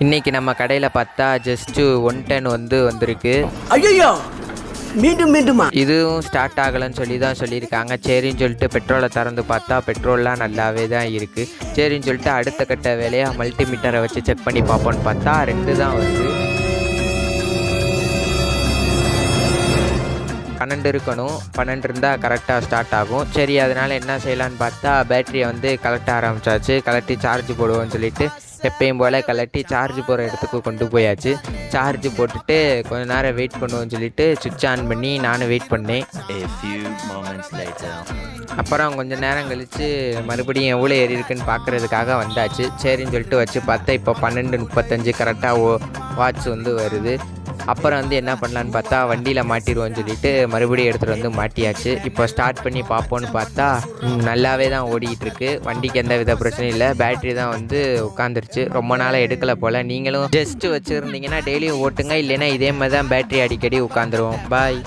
இன்றைக்கி நம்ம கடையில் பார்த்தா ஜஸ்ட்டு 110 வந்திருக்கு. ஐயோ மீண்டும் மீண்டுமா? இதுவும் ஸ்டார்ட் ஆகலைன்னு சொல்லி தான் சொல்லியிருக்காங்க. சரின்னு சொல்லிட்டு பெட்ரோலை திறந்து பார்த்தா பெட்ரோல்லாம் நல்லாவே தான் இருக்குது. சரின்னு சொல்லிட்டு அடுத்த கட்ட வேலையாக மல்டிமீட்டரை வச்சு செக் பண்ணி பார்ப்போன்னு பார்த்தா 2 தான் வருது. 12 இருக்கணும். 12 இருந்தால் கரெக்டாக ஸ்டார்ட் ஆகும். சரி, அதனால் என்ன செய்யலான்னு பார்த்தா பேட்டரியை கலட்ட ஆரம்பித்தாச்சு. கலட்டி சார்ஜ் போடுவோம்னு சொல்லிட்டு எப்பயும் போல் கலட்டி சார்ஜ் போகிற இடத்துக்கு கொண்டு போயாச்சு. சார்ஜ் போட்டுட்டு கொஞ்சம் நேரம் வெயிட் பண்ணுவோம்னு சொல்லிட்டு சுவிட்ச் ஆன் பண்ணி நானும் வெயிட் பண்ணேன். அப்புறம் கொஞ்சம் நேரம் கழித்து மறுபடியும் எவ்வளோ ஏறி இருக்குன்னு பார்க்குறதுக்காக வந்தாச்சு. சரின்னு சொல்லிட்டு வச்சு பார்த்தா இப்போ 12:35 கரெக்டாக வாட்ச் வருது. அப்புறம் என்ன பண்ணலான்னு பார்த்தா வண்டியில் மாட்டிடுவோன்னு சொல்லிட்டு மறுபடியும் எடுத்துகிட்டு மாட்டியாச்சு. இப்போ ஸ்டார்ட் பண்ணி பார்ப்போன்னு பார்த்தா நல்லாவே தான் ஓடிக்கிட்டு வண்டிக்கு எந்த வித பிரச்சனையும் இல்லை. பேட்ரி தான் உட்காந்துருச்சு. ரொம்ப நாளாக எடுக்கலை போல். நீங்களும் ஜஸ்ட்டு வச்சுருந்தீங்கன்னா டெய்லியும் ஓட்டுங்க, இல்லைன்னா இதே மாதிரி தான் பேட்ரி அடிக்கடி உட்காந்துருவோம். பாய்.